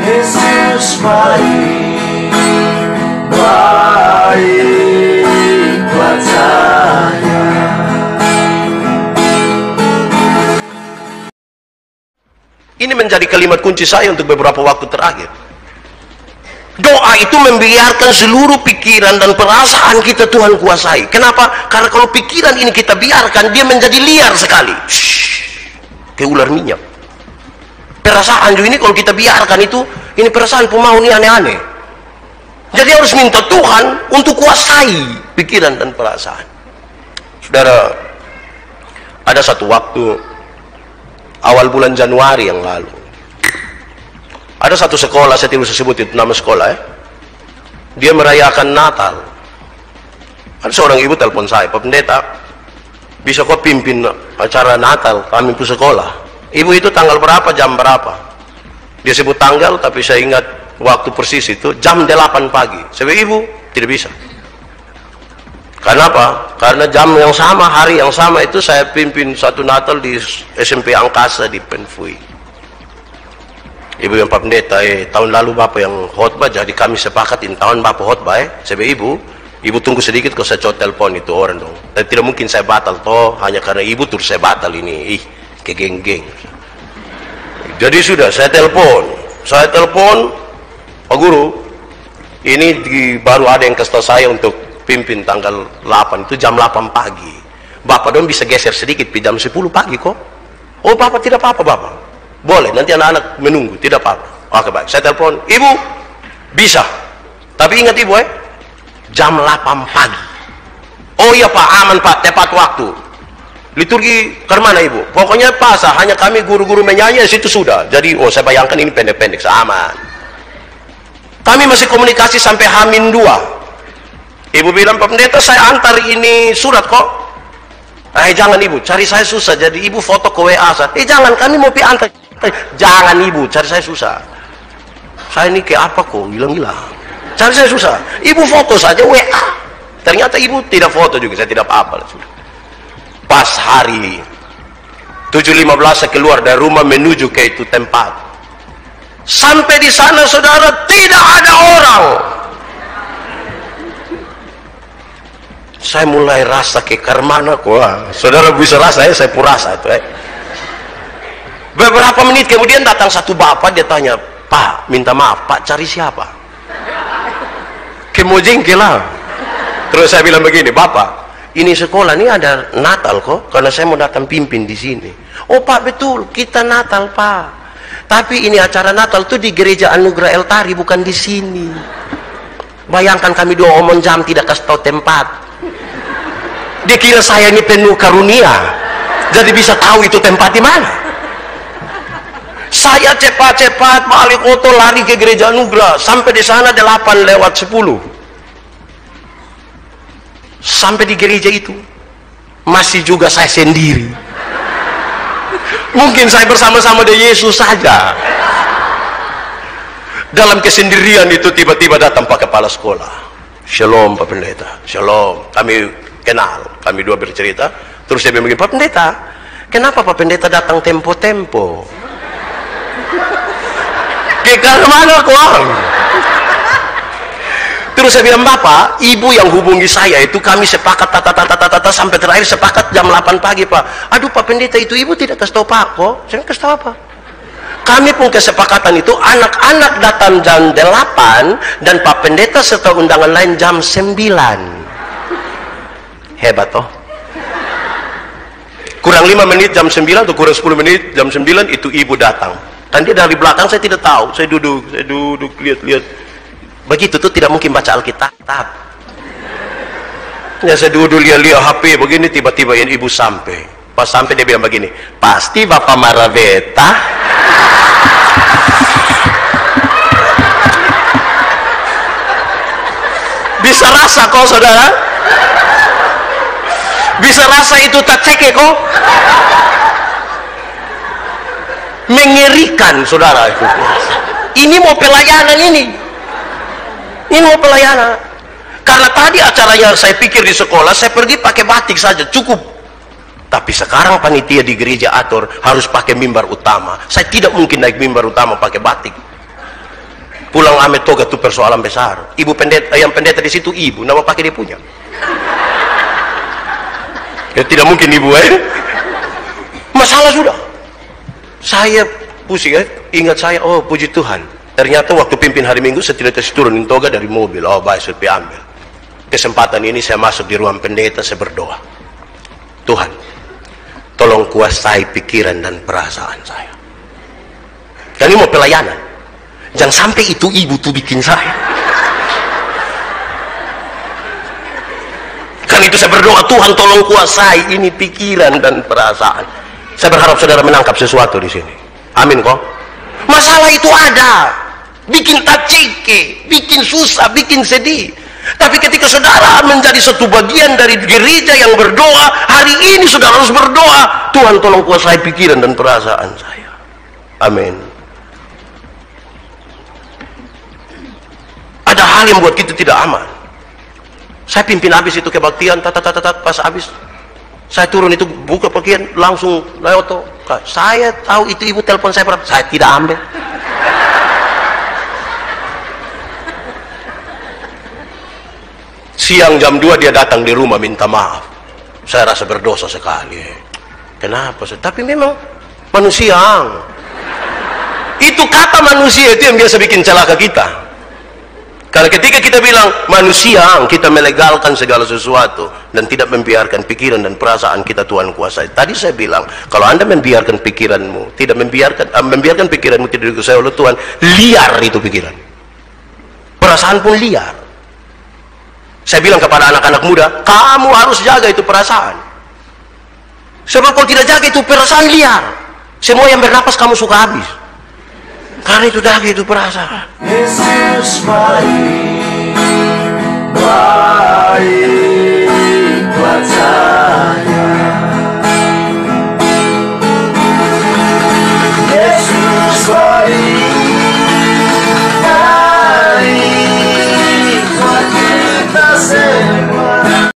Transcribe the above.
Yesus baik, baik buat saya. Ini menjadi kalimat kunci saya untuk beberapa waktu terakhir. Doa itu membiarkan seluruh pikiran dan perasaan kita Tuhan kuasai. Kenapa? Karena kalau pikiran ini kita biarkan, dia menjadi liar sekali. Kayak ular minyak. Perasaan juga ini kalau kita biarkan itu, ini perasaan pemau ini aneh-aneh. Jadi harus minta Tuhan untuk kuasai pikiran dan perasaan. Saudara, ada satu waktu awal bulan Januari yang lalu, ada satu sekolah, saya tidak usah sebut itu nama sekolah ya, dia merayakan Natal. Ada seorang ibu telepon saya, Pak Pendeta, bisa kok pimpin acara Natal kami ke sekolah? Ibu itu tanggal berapa, jam berapa? Dia sebut tanggal, tapi saya ingat waktu persis itu jam 8 pagi. Saya bilang, ibu tidak bisa. Karena apa? Karena jam yang sama, hari yang sama itu saya pimpin satu Natal di SMP Angkasa di Penfui. Ibu yang Pak Pendeta, tahun lalu Bapak yang khotbah, jadi kami sepakatin tahun Bapak khotbah. Saya bilang, ibu tunggu sedikit, kalau saya coba telepon itu orang dong. Dan tidak mungkin saya batal toh, hanya karena ibu terus saya batal ini. Kegeng-geng. Jadi sudah, saya telepon, Pak Guru, ini baru ada yang kasih tahu saya untuk pimpin tanggal 8, itu jam 8 pagi. Bapak dong bisa geser sedikit, jam 10 pagi kok. Oh Bapak, tidak apa-apa Bapak. Boleh, nanti anak-anak menunggu, tidak apa-apa. Oke baik, saya telepon, ibu bisa. Tapi ingat ibu jam 8 pagi. Oh iya Pak, aman Pak, tepat waktu. Liturgi ke mana ibu? Pokoknya pasah, hanya kami guru-guru menyanyi, situ sudah. Jadi, saya bayangkan ini pendek-pendek, aman. Kami masih komunikasi sampai H-2. Ibu bilang, Pak Pendeta, saya antar ini surat kok. Jangan ibu, cari saya susah. Jadi ibu foto ke WA saya. Jangan, kami mau antar. Jangan ibu, cari saya susah. Saya ini kayak apa kok, hilang-hilang. Cari saya susah. Ibu foto saja WA. Ternyata ibu tidak foto juga, saya tidak apa-apa. Pas hari 7.15 saya keluar dari rumah menuju ke itu tempat. Sampai di sana saudara, tidak ada orang. Saya mulai rasa ke karmana kok. Saudara bisa rasa saya pura rasa itu. Beberapa menit kemudian datang satu bapak, dia tanya, Pak, minta maaf, Pak cari siapa? Kemojengkel lah. Terus saya bilang begini, Bapak, ini sekolah ini ada Natal kok, karena saya mau datang pimpin di sini. Oh Pak, betul, kita Natal Pak. Tapi ini acara Natal tuh di Gereja Anugerah El Tari, bukan di sini. Bayangkan kami dua omong jam tidak kasih tahu tempat. Dia kira saya ini penuh karunia, jadi bisa tahu itu tempat di mana. Saya cepat-cepat balik oto lari ke Gereja Anugerah, sampai di sana 8:10. Sampai di gereja itu masih juga saya sendiri. Mungkin saya bersama-sama dengan Yesus saja. Dalam kesendirian itu tiba-tiba datang Pak Kepala Sekolah. Shalom Pak Pendeta. Shalom. Kami kenal, kami dua bercerita. Terus saya bilang, Pak Pendeta, kenapa Pak Pendeta datang tempo-tempo? Ke mana kok? Terus saya bilang, Bapak, ibu yang hubungi saya itu kami sepakat tata sampai terakhir sepakat jam 8 pagi Pak. Aduh Pak Pendeta, itu ibu tidak kasih tahu Pak kok. Saya kasih tahu apa? Kami pun kesepakatan itu anak-anak datang jam 8 dan Pak Pendeta serta undangan lain jam 9. Hebat toh. Kurang 5 menit jam 9 atau kurang 10 menit jam 9 itu ibu datang. Dan dia dari belakang saya tidak tahu. Saya duduk lihat. Begitu tuh tidak mungkin baca Alkitab. Ya saya duduk lihat HP begini, tiba-tiba yang ibu sampai. Pas sampai dia bilang begini, pasti Bapak Maraveta. Bisa rasa kok saudara? Bisa rasa itu tak cek kok? Mengerikan saudara itu. Ini mau pelayanan ini mau pelayanan. Karena tadi acaranya saya pikir di sekolah, saya pergi pakai batik saja cukup. Tapi sekarang panitia di gereja atur harus pakai mimbar utama. Saya tidak mungkin naik mimbar utama pakai batik. Pulang ame toga itu persoalan besar. Ibu pendeta, yang pendeta di situ ibu, nama pakai dia punya. Ya tidak mungkin ibu masalah sudah. Saya pusing ingat saya, oh puji Tuhan. Ternyata waktu pimpin hari Minggu saya tidak turunin toga dari mobil. Oh baik, saya ambil. Kesempatan ini saya masuk di ruang pendeta, saya berdoa. Tuhan, tolong kuasai pikiran dan perasaan saya. Kan ini mau pelayanan. Jangan sampai itu ibu tuh bikin saya. Kan itu saya berdoa, Tuhan tolong kuasai ini pikiran dan perasaan. Saya berharap saudara menangkap sesuatu di sini. Amin kok. Masalah itu ada, bikin tacike, bikin susah, bikin sedih. Tapi ketika saudara menjadi satu bagian dari gereja yang berdoa, hari ini saudara harus berdoa, Tuhan tolong kuasai pikiran dan perasaan saya. Amin. Ada hal yang buat kita tidak aman. Saya pimpin habis itu kebaktian, pas habis saya turun itu buka bagian langsung Leoto. Saya tahu itu ibu telepon saya berapa, saya tidak ambil. Siang jam 2 dia datang di rumah minta maaf. Saya rasa berdosa sekali. Kenapa? Tapi memang manusia. Itu kata manusia itu yang biasa bikin celaka kita. Karena ketika kita bilang manusia, kita melegalkan segala sesuatu dan tidak membiarkan pikiran dan perasaan kita Tuhan kuasai. Tadi saya bilang, kalau Anda membiarkan pikiranmu, tidak membiarkan pikiranmu tidak dikuasai oleh Tuhan, liar itu pikiran. Perasaan pun liar. Saya bilang kepada anak-anak muda, kamu harus jaga itu perasaan. Sebab kalau tidak jaga itu perasaan liar. Semua yang bernapas kamu suka habis. Karena itu jaga itu perasaan. Yesus baik.